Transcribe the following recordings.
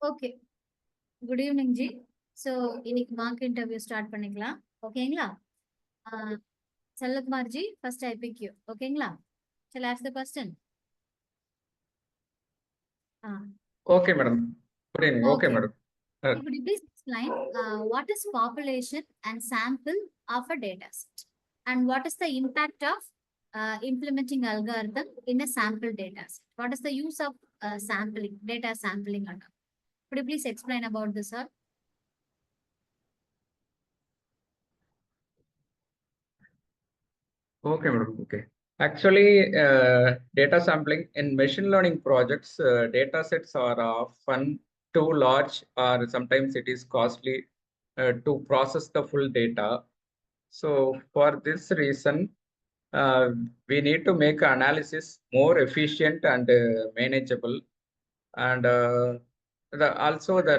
Okay. Good evening ji. So இன்னைக்கு mock interview start பண்ணிக்கலாம். ஓகேங்களா? ஆ, Chellakumar ji, first I pick you. ஓகேங்களா? Shall I ask the question? Okay, madam. Good evening. Okay, Okay. madam. Could you please explain what is population and sample of a data set? And what is the impact of implementing algorithm in a sample data set? What is the use of sampling, data sampling? Could you please explain about this, sir? Okay, madam. Okay. Actually, data sampling in machine learning projects, data sets are often too large, or sometimes it is costly to process the full data. So, for this reason, we need to make analysis more efficient and manageable, and also the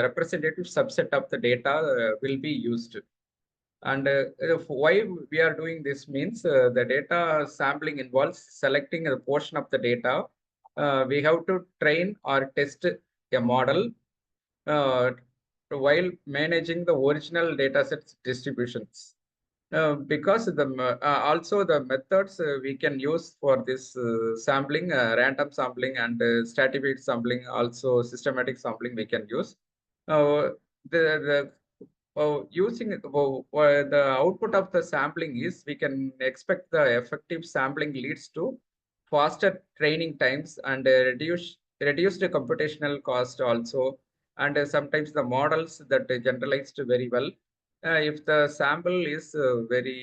representative subset of the data will be used. And why we are doing this means the data sampling involves selecting a portion of the data. We have to train or test a model uh, while managing the original datasets distributions. Because also the methods we can use for this sampling, random sampling and stratified sampling, also systematic sampling we can use. The using the output of the sampling is we can expect the effective sampling leads to faster training times and reduced computational cost also, and sometimes the models that generalized very well if the sample is very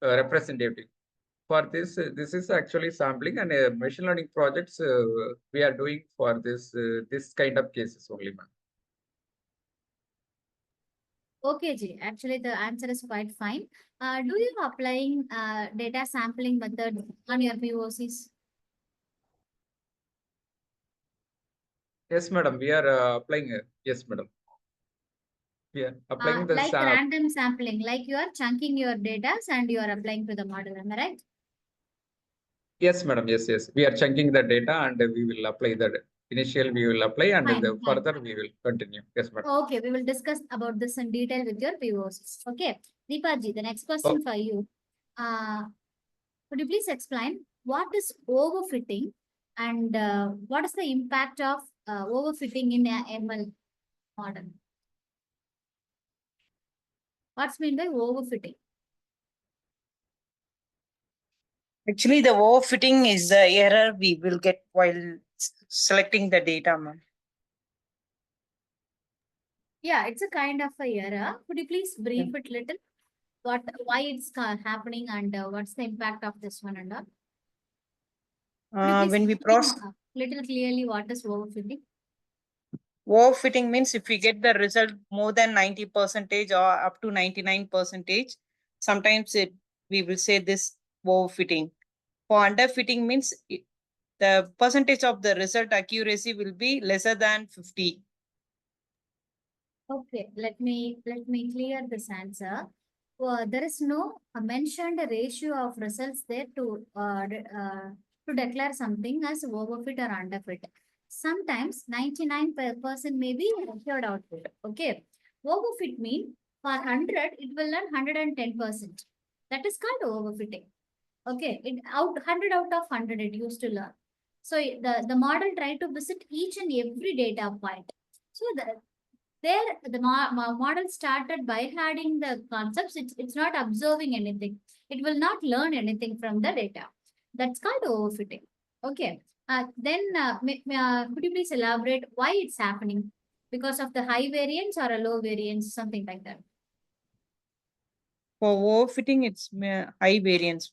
representative. For this, this is actually sampling, and machine learning projects we are doing for this kind of cases only, ma'am. Okay, Ji. Actually, the answer is quite fine. Do you applying data sampling method on your POCs? Yes, madam. We are applying. Yes, madam. We are applying the Like random sampling, like you are chunking your data and you are applying to the model. Am I right? Yes, madam. Yes, yes. We are chunking the data and we will apply the initial. We will apply and Fine, the fine. further we will continue. Yes, madam. Okay, we will discuss about this in detail with your POCs. Okay, Deepaji, the next question for you. Could you please explain what is overfitting and what is the impact of overfitting in a ML model? What's mean by overfitting? Actually, the overfitting is the error we will get while selecting the data, ma'am. Yeah, it's a kind of a error. Could you please brief it little? Why it's happening and what's the impact of this one and all? When we process little clearly what is overfitting? Overfitting means if we get the result more than 90% or up to 99%, sometimes we will say this overfitting. For underfitting means the percentage of the result accuracy will be lesser than 50. Okay, let me clear this answer. There is no mentioned ratio of results there to declare something as overfit or underfit. Sometimes 99% may be assured output. Okay, overfit means for 100 it will learn 110%. That is called overfitting. Okay, 100 out of 100 it used to learn. So the model try to visit each and every data point. So the model started by adding the concepts. It's not observing anything. It will not learn anything from the data. That's called overfitting. Okay. Then could you please elaborate why it's happening? Because of the high variance or a low variance, something like that. For overfitting, it's high variance.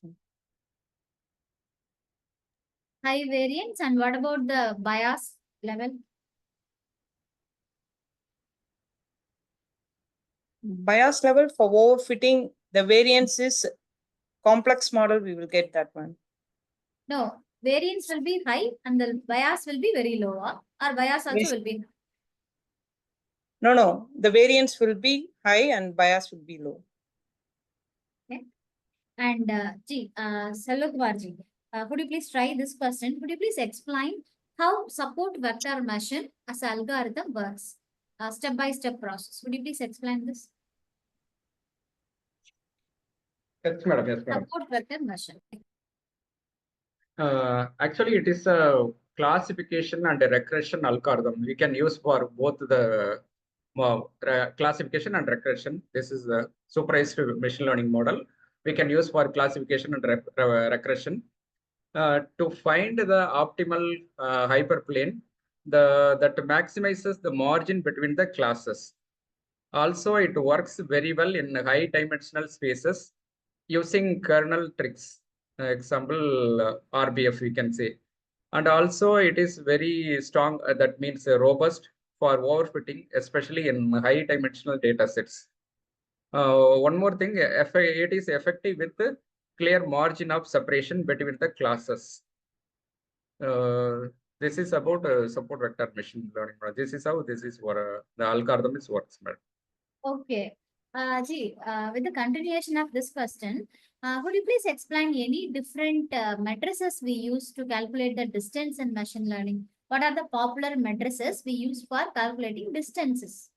High variance, and what about the bias level? Bias level for overfitting, the variance is complex model, we will get that one. No, variance will be high and the bias will be very low, or bias also Yes. will be. No, the variance will be high and bias will be low. Okay. And Ji, Salok Varji, could you please try this question? Could you please explain how support vector machine as algorithm works. Step-by-step process. Would you please explain this? Yes, madam. Yes, madam. Support vector machine. Actually, it is a classification and a regression algorithm we can use for both the classification and regression. This is the supervised machine learning model we can use for classification and regression. To find the optimal hyperplane that maximizes the margin between the classes. Also, it works very well in high dimensional spaces using kernel tricks. Example, RBF we can say. And also it is very strong, that means robust for overfitting, especially in high dimensional data sets. One more thing, it is effective with the clear margin of separation between the classes. This is about support vector machine learning. This is how the algorithm works. Okay. With the continuation of this question, would you please explain any different matrices we use to calculate the distance in machine learning? What are the popular matrices we use for calculating distances?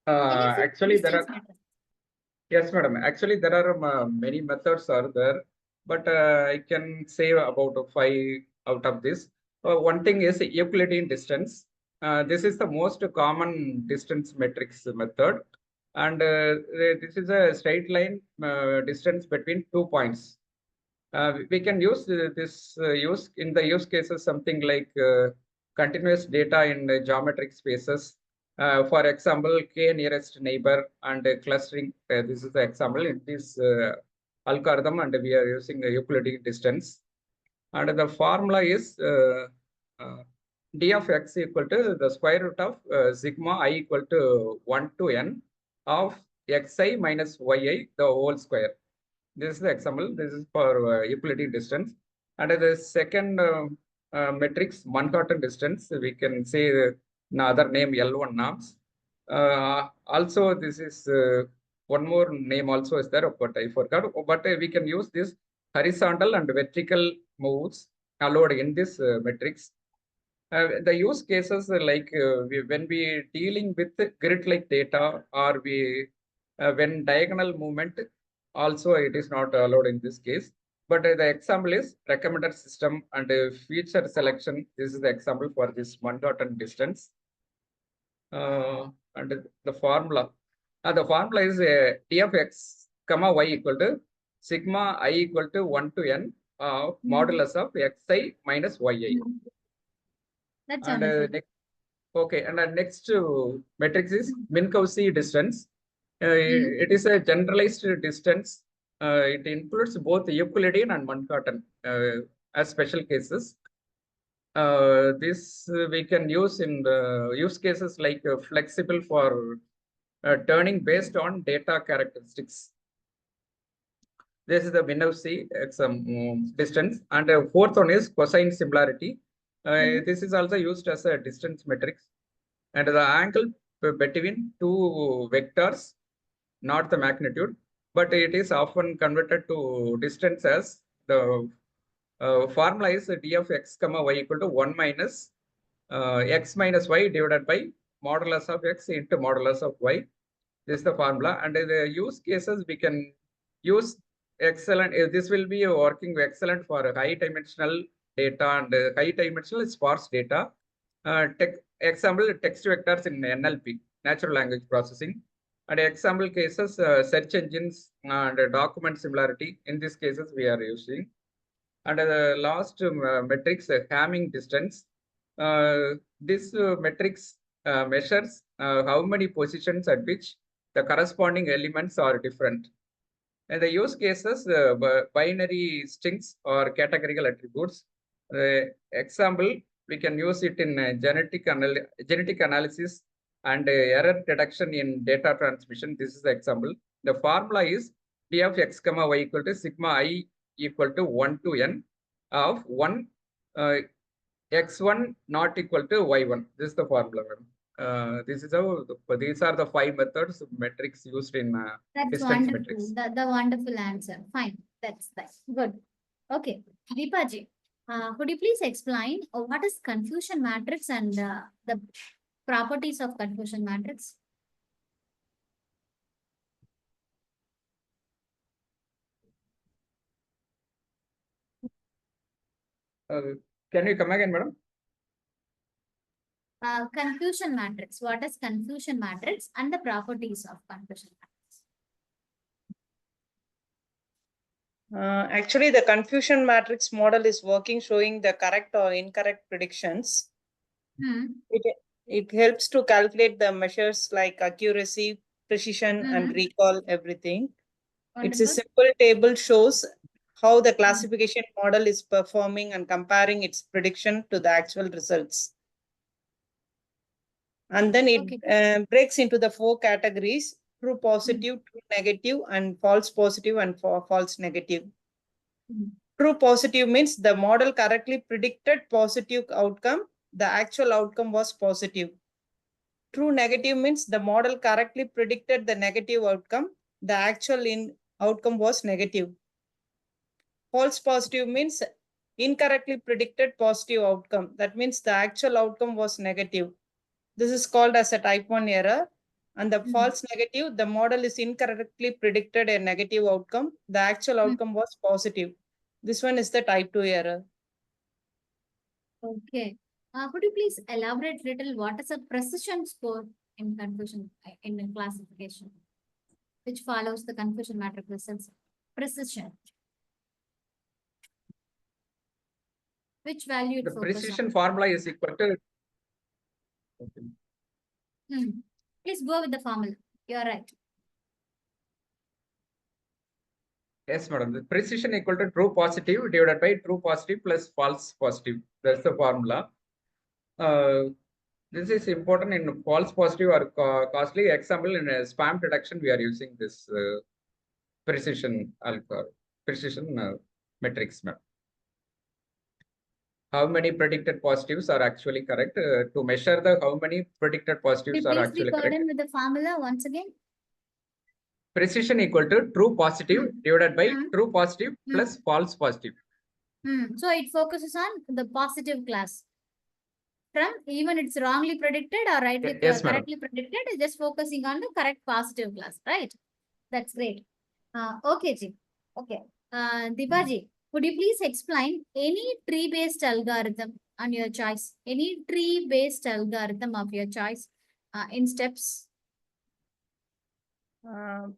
Actually, there are. Distance matrices. Yes, madam. Actually, there are many methods are there, but I can say about 5 out of this. One thing is Euclidean distance. This is the most common distance metrics method, and this is a straight line distance between 2 points. We can use this use in the use cases something like continuous data in the geometric spaces. For example, k nearest neighbor and clustering. This is the example in this algorithm, and we are using a Euclidean distance. And the formula is d of x equal to the square root of sigma I equal to 1 to n of xi minus yi the whole square. This is the example. This is for Euclidean distance. And the second matrix, Manhattan distance, we can say another name L1 norms. Also, this is one more name also is there, but I forgot. But we can use this horizontal and vertical moves allowed in this matrix. The use cases like when we dealing with grid-like data, or when diagonal movement, also it is not allowed in this case. But the example is recommender system and feature selection. This is the example for this Manhattan distance. And the formula is d of x comma y equal to sigma I equal to 1 to n of modulus of xi minus yi. That's And wonderful. okay, and next matrix is Minkowski distance. Mhm. It is a generalized distance. It includes both Euclidean and Manhattan as special cases. This we can use in the use cases like flexible for turning based on data characteristics. This is the Minkowski distance, and fourth one is cosine similarity. This is also used as a distance matrix, and the angle between two vectors, not the magnitude, but it is often converted to distance as the formula is d of x comma y equal to 1 minus x minus y divided by modulus of x into modulus of y. This is the formula, and the use cases we can use excellent. This will be working excellent for high dimensional data and high dimensional sparse data. Example, text vectors in NLP, natural language processing, and example cases, search engines and document similarity. In these cases, we are using. And the last matrix, Hamming distance. This matrix measures how many positions at which the corresponding elements are different. And the use cases, binary strings or categorical attributes. Example, we can use it in genetic analysis and error detection in data transmission. This is the example. The formula is d of x comma y equal to sigma I equal to 1 to n of 1 x1 not equal to y1. This is the formula. This is how these are the 5 methods metrics used in That's distance wonderful. metrics. The wonderful answer. Fine. That's good. Okay. Deepaji, Could you please explain what is confusion matrix and the properties of confusion matrix? Can you come again, madam? Confusion matrix. What is confusion matrix and the properties of confusion matrix? Actually, the confusion matrix model is working, showing the correct or incorrect predictions. Hmm. It helps to calculate the measures like accuracy, precision, and Mhm. recall everything. It's a Wonderful. simple table shows how the classification model is performing and comparing its prediction to the actual results. And then it Okay. breaks into the 4 categories: true positive, true negative, and false positive and false negative. Hmm. True positive means the model correctly predicted positive outcome. The actual outcome was positive. True negative means the model correctly predicted the negative outcome. The actual outcome was negative. False positive means incorrectly predicted positive outcome. That means the actual outcome was negative. This is called as a type 1 error. And the false negative, the model is incorrectly predicted a negative outcome. The actual outcome was positive. This one is the type 2 error. Okay. Could you please elaborate little what is a precision score in confusion in the classification, which follows the confusion matrix results? Precision. Which value it The focus on? precision formula is equal to. Okay. Please go with the formula. You are right. Yes, madam. The precision equal to true positive divided by true positive plus false positive. That's the formula. This is important in false positive or costly. Example, in a spam detection, we are using this precision metrics. Madam. How many predicted positives are actually correct? To measure the how many predicted Could positives you are please be actually correct. burdened with the formula once again? Precision equal to true positive divided by true positive plus false positive. So it focuses on the positive class. From even it's wrongly predicted or rightly Yes, madam. correctly predicted, it's just focusing on the correct positive class, right? That's great. Okay, Ji. Okay. Dibaji, could you please explain any tree-based algorithm on your choice? Any tree-based algorithm of your choice in steps?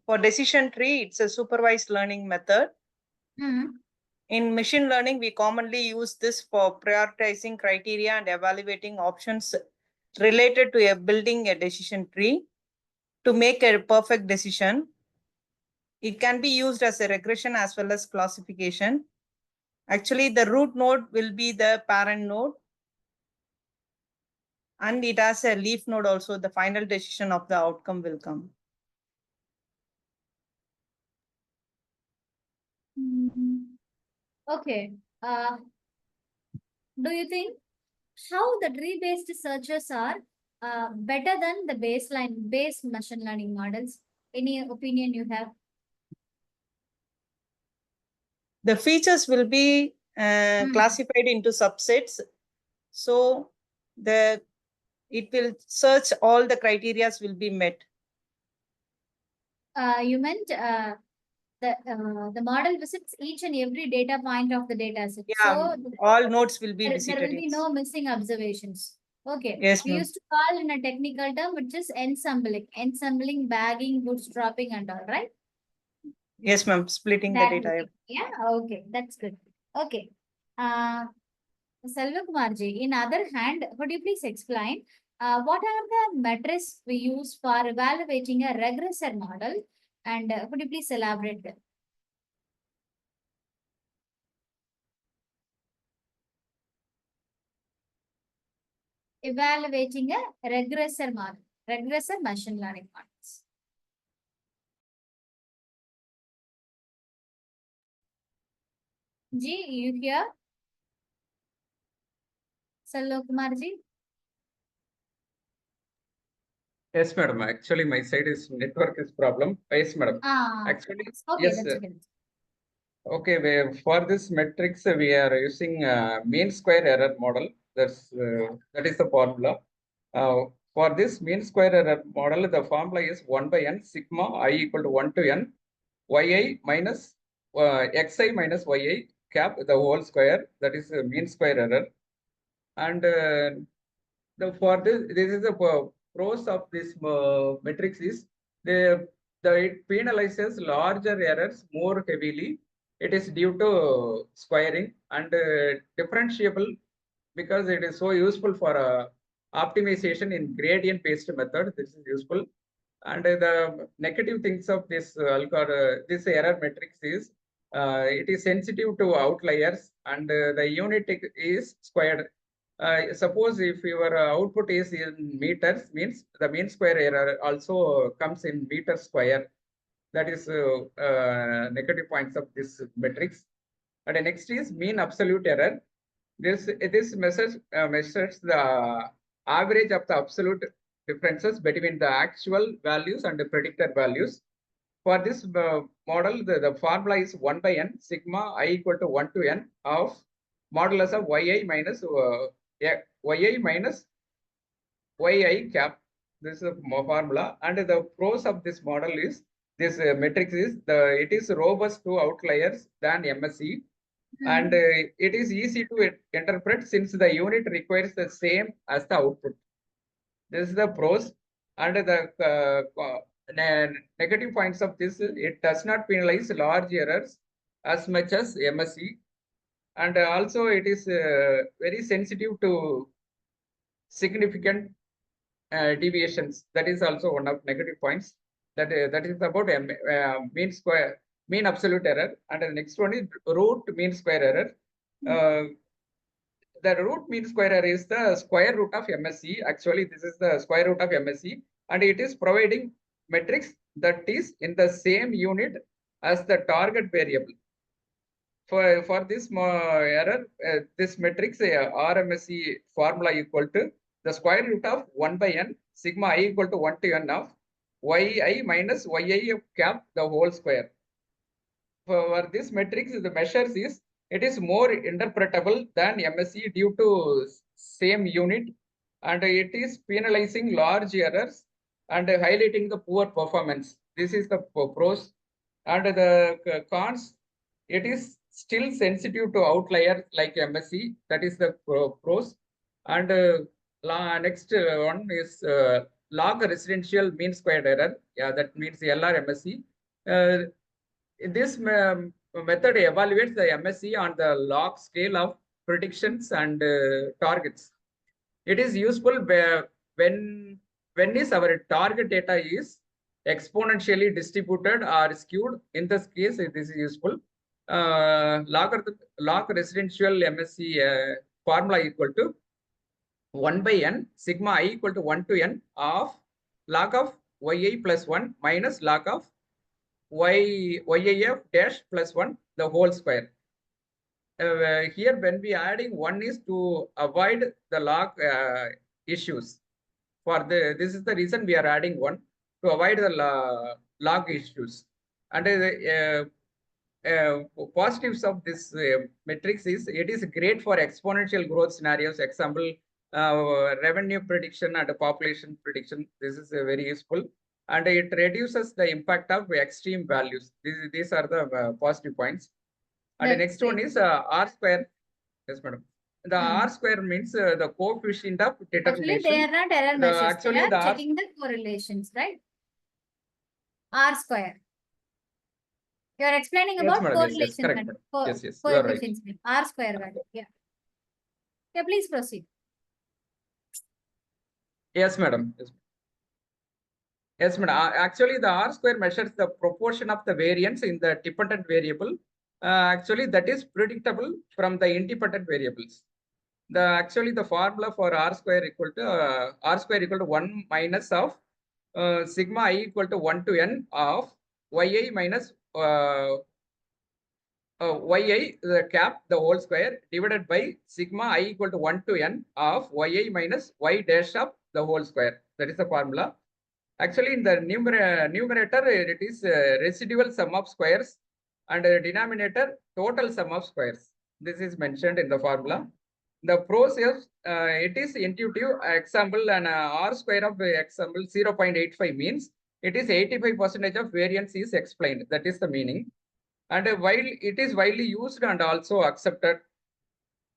For decision tree, it's a supervised learning method. In machine learning, we commonly use this for prioritizing criteria and evaluating options related to building a decision tree to make a perfect decision. It can be used as a regression as well as classification. Actually, the root node will be the parent node. And it has a leaf node also. The final decision of the outcome will come. Okay. Do you think how the tree-based searches are better than the base machine learning models? Any opinion you have? The features will be classified into subsets. So it will search all the will be met. You meant the model visits each and every data point of the data set. Yeah, So all nodes will be there visited. will be no missing observations. Okay. Yes, We ma'am. used to call in a technical term, which is ensembling, bagging, bootstrapping, and all, right? Yes, ma'am. Splitting That the data. yeah, okay, that's good. Okay. Selva Kumarji, in other hand, could you please explain what are the metrics we use for evaluating a regressor model? And could you please elaborate them? Evaluating a regressor model, regressor machine learning models. Ji, you here? Selva Kumarji? Yes, madam. Actually, my side is network is problem. Yes, madam. Actually, Okay, yes. that's okay. Okay, for this matrix, we are using mean square error model. That is the formula. For this mean square error model, the formula is 1 by n sigma I equal to 1 to n yi minus xi minus yi cap the whole square. That is mean square error. And for this is the pros of this matrix is it penalizes larger errors more heavily. It is due to squaring and differentiable because it is so useful for optimization in gradient based method. This is useful. And the negative things of this this error matrix is it is sensitive to outliers and the unit is squared. Suppose if your output is in meters, means the mean square error also comes in meter square. That is negative points of this matrix. And the next is mean absolute error. This measures the average of the absolute differences between the actual values and the predicted values. For this model, the formula is 1 by n sigma I equal to 1 to n of modulus of yi minus yi minus yi cap. This is a formula, and the pros of this model is this matrix is it is robust to outliers than MSE, and it is easy to interpret since the unit requires the same as the output. This is the pros, and the negative points of this is it does not penalize large errors as much as MSE, and also it is very sensitive to significant deviations. That is also one of negative points. That is about mean absolute error, and the next one is root mean square error. The root mean square error is the square root of MSE. Actually, this is the square root of MSE, and it is providing matrix that is in the same unit as the target variable. For this error, this matrix RMSE formula equal to the square root of 1 by n sigma I equal to 1 to n of yi minus yi cap the whole square. For this matrix, the measures is it is more interpretable than MSE due to same unit, and it is penalizing large errors and highlighting the poor performance. This is the pros, and the cons. It is still sensitive to outlier like MSE. That is the pros, and next one is log residential mean squared error. Yeah, that means LRMSE. This method evaluates the MSE on the log scale of predictions and targets. It is useful when is our target data is exponentially distributed or skewed. In this case, this is useful. Log residential MSE formula equal to 1 by n sigma I equal to 1 to n of log of yi plus 1 minus log of yif dash plus 1 the whole square. Here when we adding 1 is to avoid the log issues. This is the reason we are adding 1 to avoid the log issues. And positives of this matrix is it is great for exponential growth scenarios. Example, revenue prediction and population prediction. This is very useful, and it reduces the impact of extreme values. These are the positive points. And the next one is R square. Yes, madam. The R square means the coefficient of determination. Actually, they are not error measures. Actually, they are checking the correlations, right? R square. You are explaining Yes, about madam. correlation. Yes, correct, madam. Yes, you are right. R square value. Yeah. Yeah, please proceed. Yes, madam. Yes, madam. Actually, the R square measures the proportion of the variance in the dependent variable. Actually, that is predictable from the independent variables. Actually the formula for R square equal to 1 minus of sigma I equal to 1 to n of yi minus yi the cap the whole square divided by sigma I equal to 1 to n of yi minus y dash of the whole square. That is the formula. Actually, in the numerator, it is residual sum of squares, and denominator total sum of squares. This is mentioned in the formula. The pros is it is intuitive. Example, an r square of example 0.85 means it is 85% of variance is explained. That is the meaning. And while it is widely used and also accepted,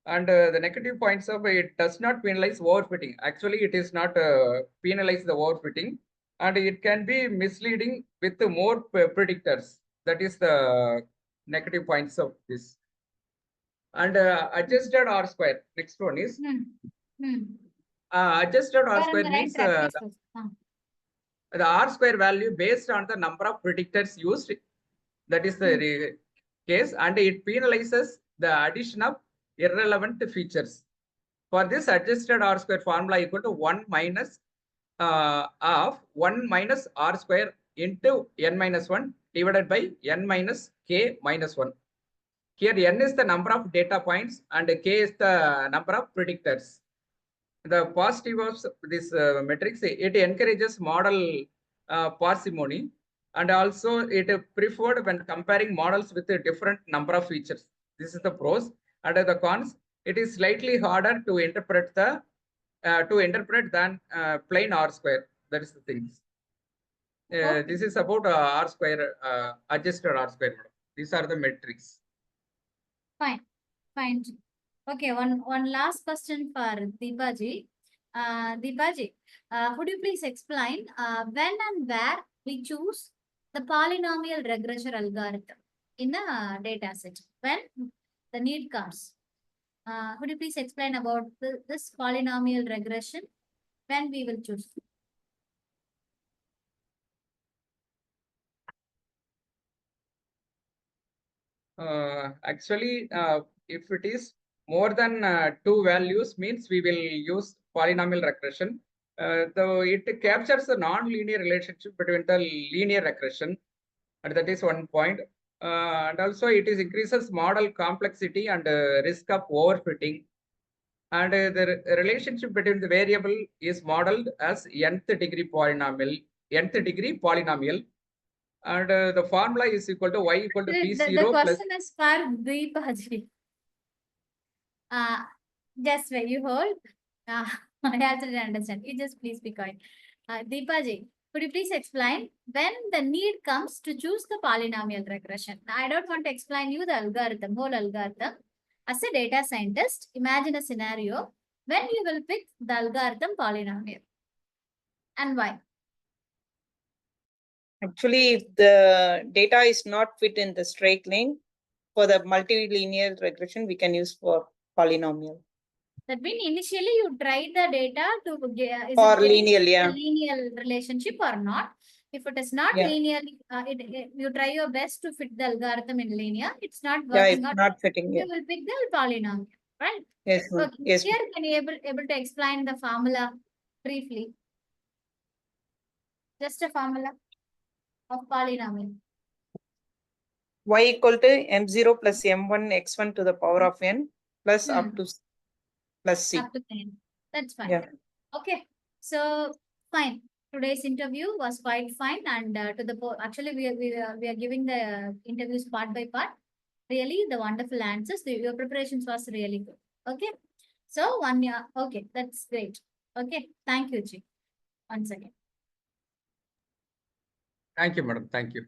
and the negative points of it does not penalize overfitting. Actually, it is not penalize the overfitting, and it can be misleading with more predictors. That is the negative points of this. And adjusted R square. Next one is adjusted R You are on square the right means track. Please proceed. the R square value based on the number of predictors used. That is the case, and it penalizes the addition of irrelevant features. For this adjusted R square formula equal to 1 minus of 1 minus R square into n minus 1 divided by n minus k minus 1. Here n is the number of data points and k is the number of predictors. The positive of this matrix, it encourages model parsimony, and also it preferred when comparing models with a different number of features. This is the pros. And the cons, it is slightly harder to interpret than plain R square. That is the things. Okay. This is about R square, adjusted R square. These are the metrics. Fine. Okay, one last question for Deepaji. Deepaji, would you please explain when and where we choose the polynomial regression algorithm in a data set when the need comes? Would you please explain about this polynomial regression when we will choose? Actually, if it is more than 2 values, means we will use polynomial regression. Though it captures the non-linear relationship between the linear regression, and that is one point. And also it is increases model complexity and risk of overfitting. And the relationship between the variable is modeled as nth degree polynomial. And the formula is equal to y equal to b0 The plus. question is for Deepaji. Just where you hold. I actually understand. You just please be quiet. Deepaji, could you please explain when the need comes to choose the polynomial regression? I don't want to explain you the algorithm, whole algorithm. As a data scientist, imagine a scenario when you will pick the algorithm polynomial and why. Actually, if the data is not fit in the straight line, for the multilinear regression, we can use for polynomial. That means initially you try the data to get is Or it getting linear, a yeah. linear relationship or not. If it is not Yeah. linear, you try your best to fit the algorithm in linear. It's not Yeah, working it's out. not fitting. You Yeah. will pick the polynomial, right? Yes, ma'am. Okay. Yes. Here, can you able to explain the formula briefly? Just a formula of polynomial. Y equal to m0 plus m1 x1 to the power of n plus up to plus c. Up to 10. That's fine. Yeah. Okay. So fine. Today's interview was quite fine, and actually we are giving the interviews part by part. Really, the wonderful answers. Your preparations was really good. Okay. So 1 year. Okay, that's great. Okay. Thank you, Ji. Once again. Thank you, madam. Thank you.